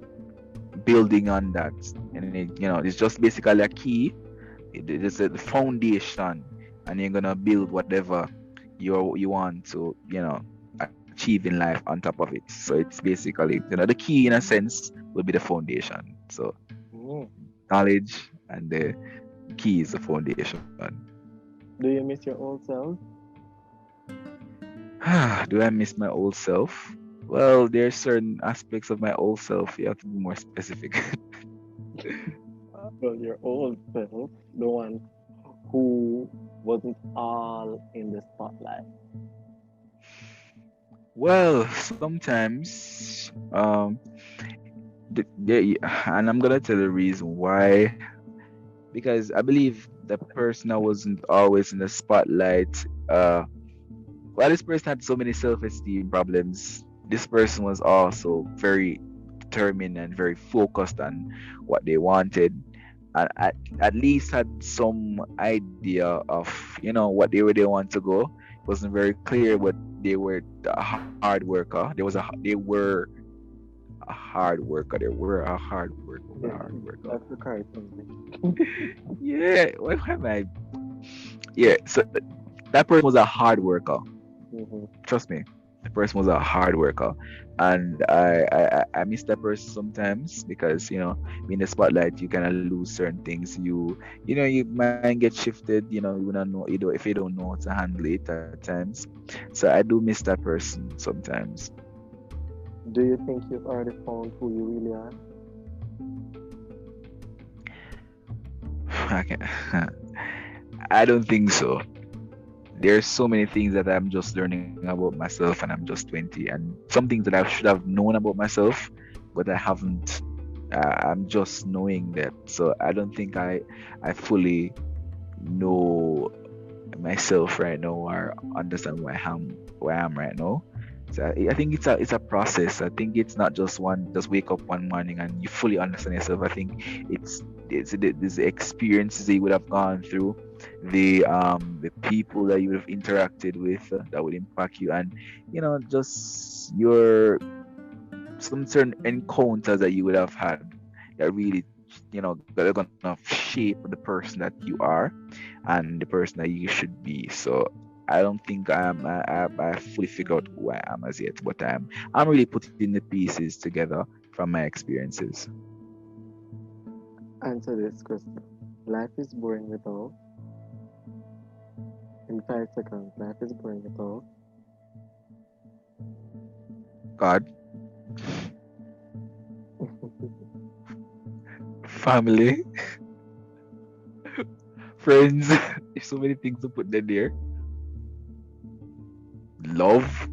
building on that. And it's just basically a key. It's the foundation, and you're gonna build whatever you want to achieve in life on top of it. So it's basically the key in a sense will be the foundation. So Mm. knowledge, and the key is the foundation. Do you miss your old self? Do I miss my old self? Well, there are certain aspects of my old self. You have to be more specific. Well, your old self, the one who wasn't all in the spotlight. Well, sometimes, and I'm gonna tell the reason why. Because I believe the person that wasn't always in the spotlight, while this person had so many self-esteem problems, this person was also very determined and very focused on what they wanted, and at least had some idea of what they want to go. It wasn't very clear, but they were a hard worker. They were a hard worker. They were a hard worker. Were a Yeah, hard worker. that's the correct thing. Yeah, what am I? Yeah, so that person was a hard worker. Mm-hmm. Trust me, the person was a hard worker, and I miss that person sometimes, because in the spotlight you kind of lose certain things. Your mind gets shifted. You don't know if you don't know how to handle it at times. So I do miss that person sometimes. Do you think you've already found who you really are? I can I don't think so. There's so many things that I'm just learning about myself, and I'm just 20, and some things that I should have known about myself, but I haven't. I'm just knowing that. So I don't think I fully know myself right now, or understand where I am right now. So I think it's a process. I think it's not just wake up one morning and you fully understand yourself. I think it's the experiences that you would have gone through, the people that you would have interacted with, that would impact you, and just your some certain encounters that you would have had that really that are gonna shape the person that you are and the person that you should be. So I don't think I fully figured out who I am as yet, but I'm really putting the pieces together from my experiences. Answer this question. Life is boring without. In 5 seconds, life is boring without. God, family, friends. There's so many things to put there. Love.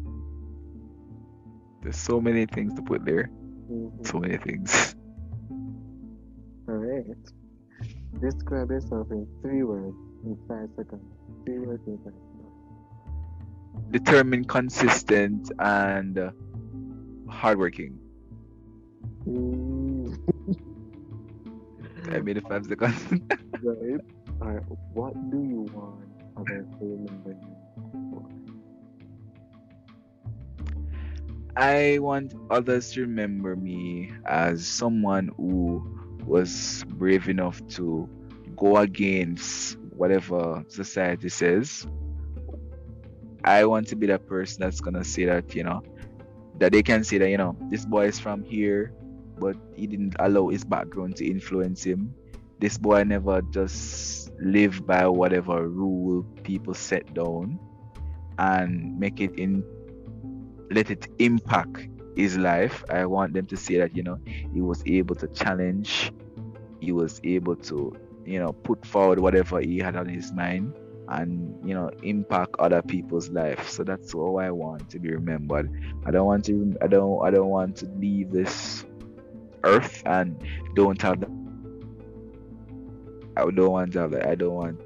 There's so many things to put there. Mhm. So many things. All right. Describe yourself in 3 words in 5 seconds. 3 words in 5 seconds. Determined, consistent, and hardworking. Mm, I made it 5 seconds. right. All right. What do you want others to remember you for? I want others to remember me as someone who was brave enough to go against whatever society says. I want to be that person that's gonna say that, that they can say that, this boy is from here, but he didn't allow his background to influence him. This boy never just live by whatever rule people set down, and let it impact his life. I want them to see that, he was able to challenge, he was able to, put forward whatever he had on his mind and, impact other people's life. So that's how I want to be remembered. I don't want to leave this earth and don't have that impact. I don't want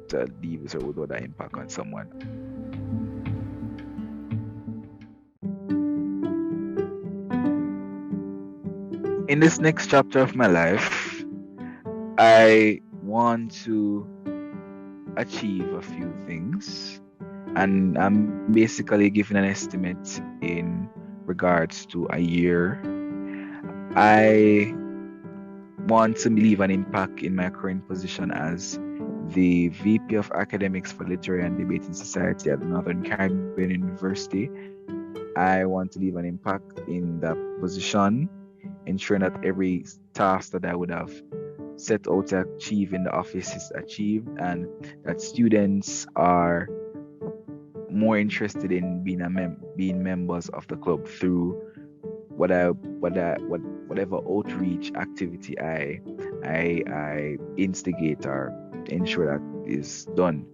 to leave this earth without that impact on someone. In this next chapter of my life, I want to achieve a few things, and I'm basically giving an estimate in regards to a year. I want to leave an impact in my current position as the VP of Academics for Literary and Debating Society at the Northern Caribbean University. I want to leave an impact in that position, ensuring that every task that I would have set out to achieve in the office is achieved, and that students are more interested in being members of the club through whatever outreach activity I instigate or ensure that is done.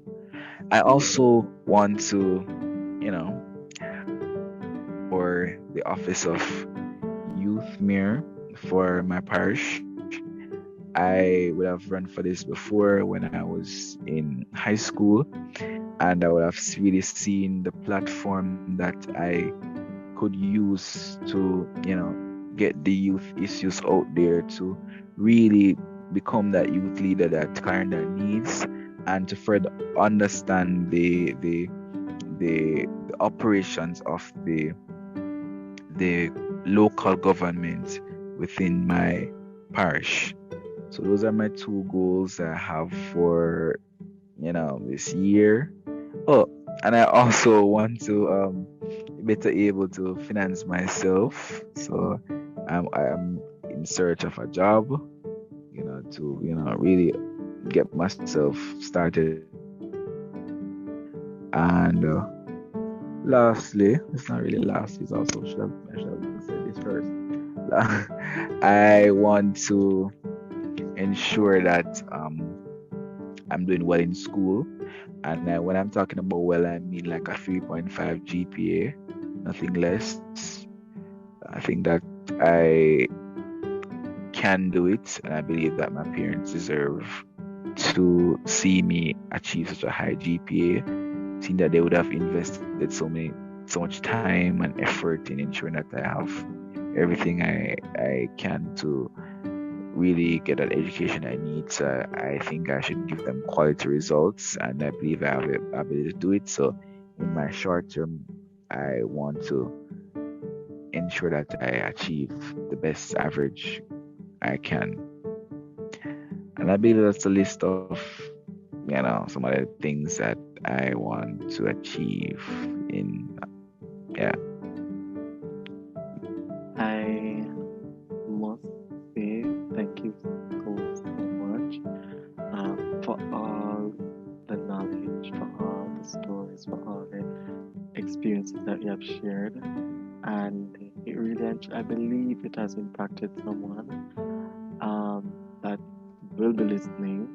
I also want to, run for the office of youth mayor for my parish. I would have run for this before when I was in high school, and I would have really seen the platform that I could use to, get the youth issues out there, to really become that youth leader that current their needs, and to further understand the operations of the local government within my parish. So those are my two goals I have for this year. Oh, and I also want to better able to finance myself. So I'm in search of a job, to really get myself started in that. And lastly, it's not really last. It's also I should have said this first. I want to ensure that I'm doing well in school. And when I'm talking about well, I mean like a 3.5 GPA, nothing less. I think that I can do it, and I believe that my parents deserve to see me achieve such a high GPA, seeing that they would have invested so much time and effort in ensuring that I have everything I can to really get that education I need. So I think I should give them quality results, and I believe I have the ability to do it. So in my short term, I want to ensure that I achieve the best average I can. And I believe that's a list of, some of the things that I want to achieve in, yeah. I must say thank you so much for all the knowledge, for all the stories, for all the experiences that you have shared. And it really, I believe it has impacted someone that will be listening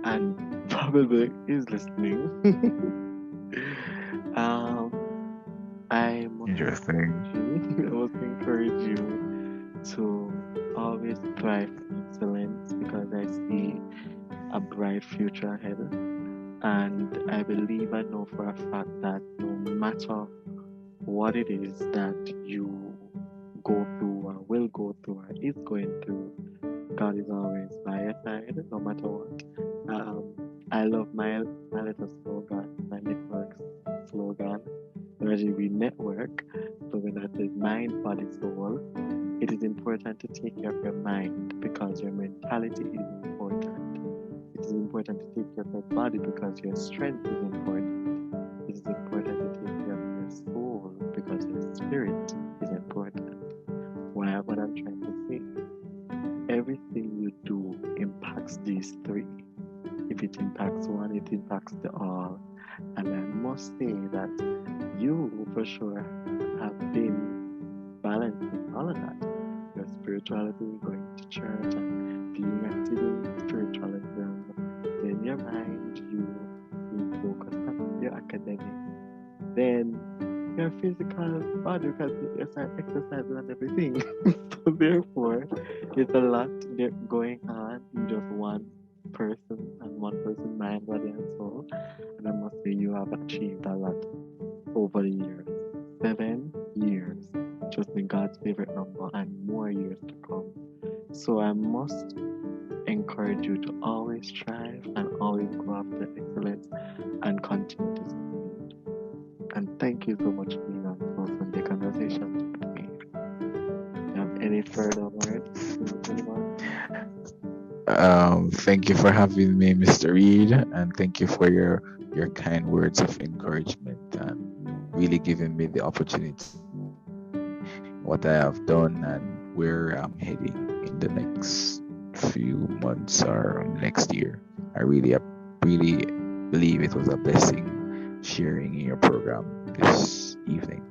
and probably is listening. um, I must Interesting. I must encourage you to always thrive in excellence because I see a bright future ahead. And I believe I know for a fact that no matter what it is that you go through or will go through or is going through, God is always by your side, no matter what. Um, I love my little slogan, my network slogan, Regina Reid Network. So when I say mind, body, soul, it is important to take care of your mind because your mentality is important. It is important to take care of your body because your strength is important. It is important to take care of your soul because your spirit is important. What I'm trying to say, everything you do impacts these three. If it impacts one, it impacts the all. And I must say that you, for sure, have been by balancing all of that. Your spirituality, going to church and being active in spiritualism. Then your mind, you focus on your academics. Then your physical body, because you start exercising and everything. So therefore, it's a lot going on in just one person and one person mind, body, and soul. And I must say you have achieved a lot over the years. 7 years. Just in God's favorite number and more years to come. So I must encourage you to always strive and always go after excellence and continue to succeed. And thank you so much for being on Soul Sunday Conversations with me. You have any further words to anyone? Thank you for having me, Mr. Reid, and thank you for your kind words of encouragement and really giving me the opportunity what I have done and where I'm heading in the next few months or next year. I really believe it was a blessing sharing in your program this evening.